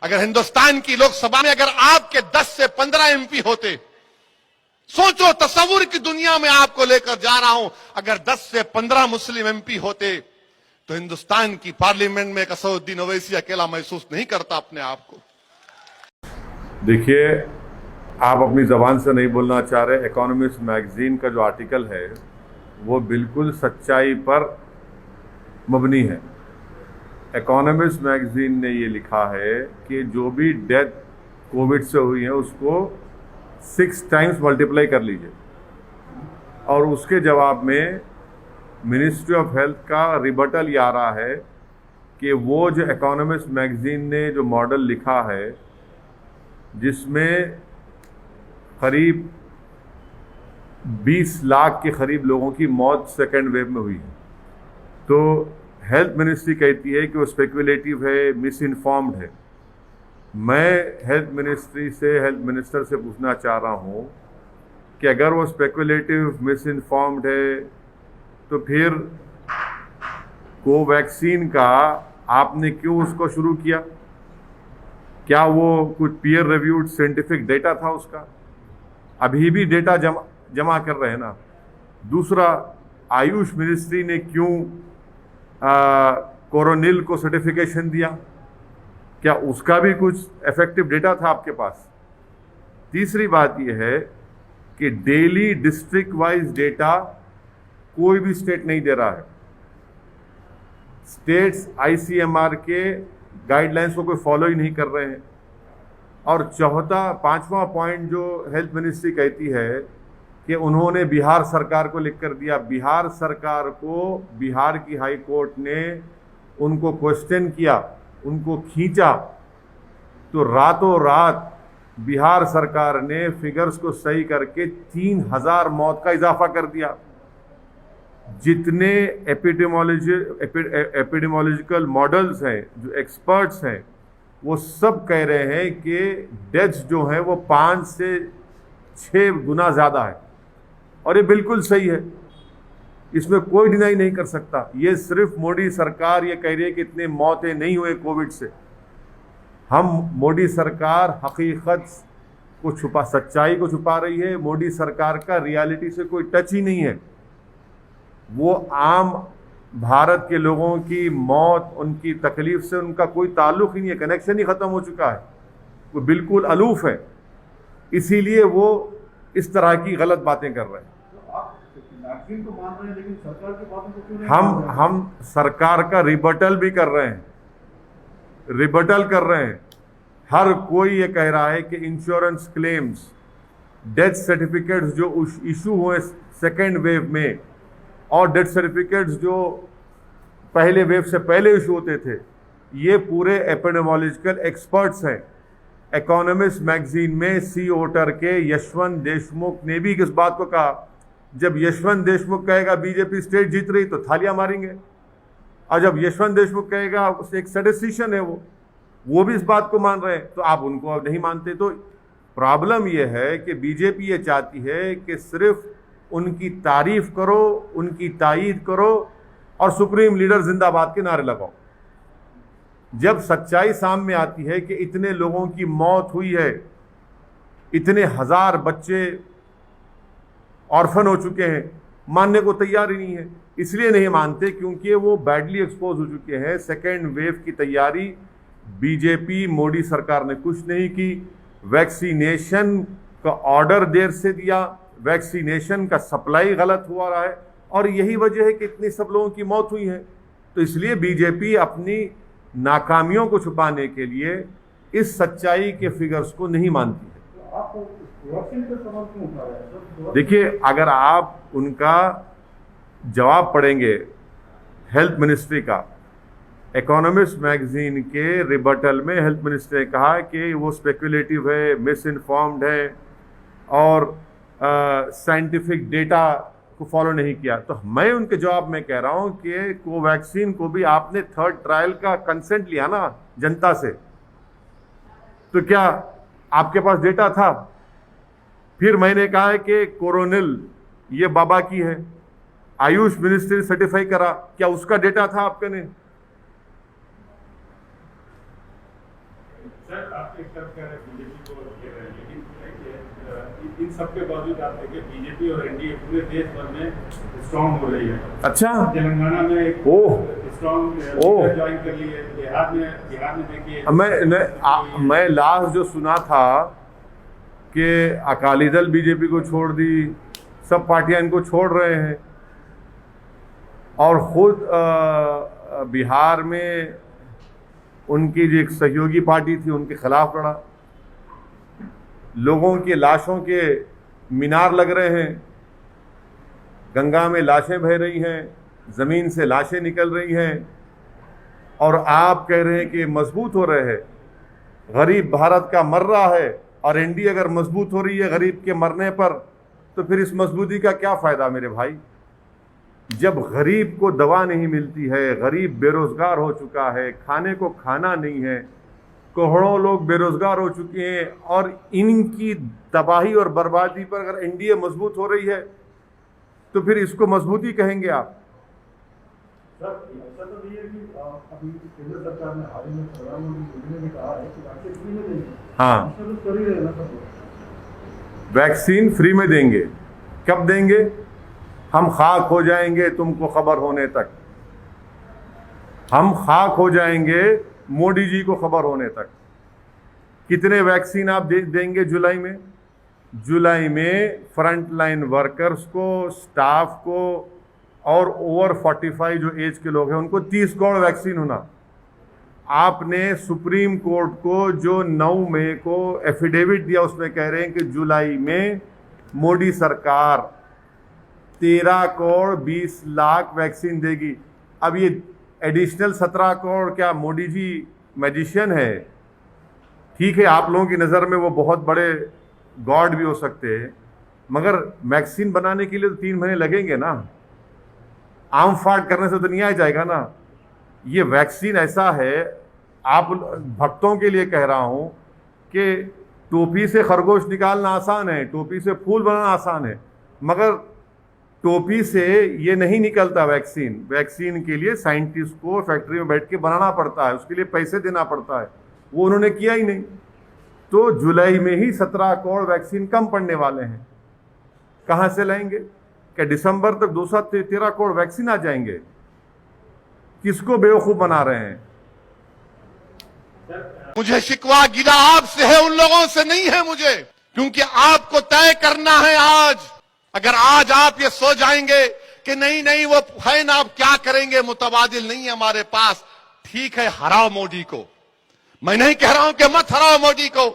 अगर हिंदुस्तान की लोकसभा में अगर आपके 10 से 15 एमपी होते, सोचो, तस्वुर की दुनिया में आपको लेकर जा रहा हूं, अगर 10 से 15 मुस्लिम एमपी होते तो हिंदुस्तान की पार्लियामेंट में असदुद्दीन ओवैसी अकेला महसूस नहीं करता अपने आप को। देखिए, आप अपनी ज़बान से नहीं बोलना चाह रहे। इकोनॉमिस्ट मैगजीन का जो आर्टिकल है वो बिल्कुल सच्चाई पर मबनी है। इकोनॉमिस्ट मैगजीन ने ये लिखा है कि जो भी डेथ कोविड से हुई है उसको 6 टाइम्स मल्टीप्लाई कर लीजिए, और उसके जवाब में मिनिस्ट्री ऑफ हेल्थ का रिबटल ये आ रहा है कि वो जो इकोनॉमिस्ट मैगजीन ने जो मॉडल लिखा है जिसमें करीब 20 लाख के करीब लोगों की मौत सेकेंड वेव में हुई है, तो हेल्थ मिनिस्ट्री कहती है कि वो स्पेकुलेटिव है, मिस इन्फॉर्म्ड है। मैं हेल्थ मिनिस्टर से पूछना चाह रहा हूँ कि अगर वो स्पेकुलेटिव, मिस इन्फॉर्म्ड है तो फिर कोवैक्सीन का आपने क्यों उसको शुरू किया? क्या वो कुछ पीयर रिव्यूड साइंटिफिक डेटा था उसका? अभी भी डेटा जमा कर रहे हैं ना। दूसरा, आयुष मिनिस्ट्री ने क्यों कोरोनिल को सर्टिफिकेशन दिया? क्या उसका भी कुछ इफेक्टिव डेटा था आपके पास? तीसरी बात यह है कि डेली डिस्ट्रिक्ट वाइज डेटा कोई भी स्टेट नहीं दे रहा है। स्टेट्स आईसीएमआर के गाइडलाइंस को कोई फॉलो ही नहीं कर रहे हैं। और पांचवा पॉइंट जो हेल्थ मिनिस्ट्री कहती है कि उन्होंने बिहार सरकार को लिख कर दिया। बिहार सरकार को बिहार की हाई कोर्ट ने उनको क्वेश्चन किया, उनको खींचा, तो रातों रात बिहार सरकार ने फिगर्स को सही करके 3000 मौत का इजाफा कर दिया। जितने एपिडेमोलॉजिकल मॉडल्स हैं, जो एक्सपर्ट्स हैं, वो सब कह रहे हैं कि डेथ्स जो हैं वो 5 से 6 गुना ज़्यादा है, और ये बिल्कुल सही है, इसमें कोई डिनाई नहीं कर सकता। ये सिर्फ मोदी सरकार ये कह रही है कि इतने मौतें नहीं हुए कोविड से। मोदी सरकार हकीकत को सच्चाई को छुपा रही है। मोदी सरकार का रियलिटी से कोई टच ही नहीं है। वो आम भारत के लोगों की मौत, उनकी तकलीफ से उनका कोई ताल्लुक ही नहीं है, कनेक्शन ही खत्म हो चुका है, वो बिल्कुल अलूफ है। इसीलिए वो इस तरह की गलत बातें कर रहे हैं। वैक्सीन तो मान रहे हैं, लेकिन सरकार की बातों को क्यों नहीं हम सरकार का रिबटल भी कर रहे हैं, हर कोई ये कह रहा है कि इंश्योरेंस क्लेम्स, डेथ सर्टिफिकेट्स जो इशू हुए सेकेंड वेव में, और डेथ सर्टिफिकेट्स जो पहले वेव से पहले इशू होते थे, ये पूरे एपिडेमोलॉजिकल एक्सपर्ट्स हैं। इकोनॉमिस्ट मैगजीन में सी ओटर के यशवंत देशमुख ने भी इस बात को कहा। जब यशवंत देशमुख कहेगा बीजेपी स्टेट जीत रही तो थालियां मारेंगे, और जब यशवंत देशमुख कहेगा एक स्टैटिस्टिशियन है वो भी इस बात को मान रहे हैं, तो आप उनको अब नहीं मानते। तो प्रॉब्लम यह है कि बीजेपी ये चाहती है कि सिर्फ उनकी तारीफ करो, उनकी तायीद करो और सुप्रीम लीडर जिंदाबाद के नारे लगाओ। जब सच्चाई सामने आती है कि इतने लोगों की मौत हुई है, इतने हजार बच्चे ऑर्फन हो चुके हैं, मानने को तैयार ही नहीं है। इसलिए नहीं मानते क्योंकि वो बैडली एक्सपोज हो चुके हैं। सेकेंड वेव की तैयारी बीजेपी मोदी सरकार ने कुछ नहीं की। वैक्सीनेशन का ऑर्डर देर से दिया, वैक्सीनेशन का सप्लाई गलत हुआ रहा है, और यही वजह है कि इतनी सब लोगों की मौत हुई है। तो इसलिए बीजेपी अपनी नाकामियों को छुपाने के लिए इस सच्चाई के फिगर्स को नहीं मानती है। तो आप वैक्सीन का सवाल क्यों उठा रहे हैं? देखिए, अगर आप उनका जवाब पढ़ेंगे हेल्थ मिनिस्ट्री का, इकोनॉमिस्ट मैगजीन के रिबटल में हेल्थ मिनिस्ट्री ने कहा कि वो स्पेकुलेटिव है, मिस इन्फॉर्म्ड है, और साइंटिफिक डेटा को फॉलो नहीं किया। तो मैं उनके जवाब में कह रहा हूं कि कोवैक्सीन को भी आपने 3rd ट्रायल का कंसेंट लिया ना जनता से, तो क्या आपके पास डेटा था? फिर मैंने कहा है कि कोरोनिल ये बाबा की है, आयुष मिनिस्ट्री सर्टिफाई करा, क्या उसका डेटा था आपके ने? सर आप एक तरफ कह रहे हैं बीजेपी को घेर रहे हैं, लेकिन इन सब के बावजूद आप देखिए बीजेपी और एनडीए पूरे देश भर में स्ट्रांग हो रही है। अच्छा। तेलंगाना में एक ओह। स्ट्रांग ओह। ज्वाइन कर ली है। बिहार में देखिए मैं लास्ट जो सुना था कि अकाली दल बीजेपी को छोड़ दी, सब पार्टियां इनको छोड़ रहे हैं, और खुद बिहार में उनकी जो एक सहयोगी पार्टी थी उनके खिलाफ लड़ा। लोगों की लाशों के मीनार लग रहे हैं, गंगा में लाशें बह रही हैं, ज़मीन से लाशें निकल रही हैं, और आप कह रहे हैं कि मजबूत हो रहे हैं। गरीब भारत का मर रहा है, और एनडीए अगर मजबूत हो रही है गरीब के मरने पर, तो फिर इस मजबूती का क्या फ़ायदा मेरे भाई? जब गरीब को दवा नहीं मिलती है, गरीब बेरोज़गार हो चुका है, खाने को खाना नहीं है, करोड़ों लोग बेरोज़गार हो चुके हैं, और इनकी तबाही और बर्बादी पर अगर एनडीए मजबूत हो रही है तो फिर इसको मजबूती कहेंगे आप? सर ऐसा तो नहीं है कि अभी केंद्र सरकार ने हाल ही में प्रधानमंत्री मोदी ने कहा है कि वैक्सीन फ्री में देंगे। हाँ, ऐसा तो कर ही रहे ना सब। वैक्सीन फ्री में देंगे। कब देंगे? हम खाक हो जाएंगे तुमको खबर होने तक। हम खाक हो जाएंगे मोदी जी को खबर होने तक। कितने वैक्सीन आप देंगे जुलाई में? जुलाई में फ्रंट लाइन वर्कर्स को, स्टाफ को, और ओवर 45 जो एज के लोग हैं उनको 30 करोड़ वैक्सीन होना। आपने सुप्रीम कोर्ट को जो 9 मई को एफिडेविट दिया उसमें कह रहे हैं कि जुलाई में मोदी सरकार 13 करोड़ 20 लाख वैक्सीन देगी। अब ये एडिशनल 17 करोड़ क्या मोदी जी मैजिशियन है? ठीक है, आप लोगों की नज़र में वो बहुत बड़े गॉड भी हो सकते हैं, मगर वैक्सीन बनाने के लिए तो 3 महीने लगेंगे ना। आम फाट करने से तो नहीं आ जाएगा ना। ये वैक्सीन ऐसा है, आप भक्तों के लिए कह रहा हूँ कि टोपी से खरगोश निकालना आसान है, टोपी से फूल बनाना आसान है, मगर टोपी से ये नहीं निकलता वैक्सीन। वैक्सीन के लिए साइंटिस्ट को फैक्ट्री में बैठ के बनाना पड़ता है, उसके लिए पैसे देना पड़ता है, वो उन्होंने किया ही नहीं। तो जुलाई में ही 17 करोड़ वैक्सीन कम पड़ने वाले हैं। कहाँ से लाएंगे? क्या दिसंबर तक 213 करोड़ वैक्सीन आ जाएंगे? किसको बेवकूफ़ बना रहे हैं? मुझे शिकवा गिला आपसे है, उन लोगों से नहीं है मुझे, क्योंकि आपको तय करना है आज। अगर आज आप ये सो जाएंगे कि नहीं नहीं वो है ना, आप क्या करेंगे, मुतबादिल नहीं है हमारे पास, ठीक है, हराओ मोदी को। मैं नहीं कह रहा हूं कि मत हराओ मोदी को,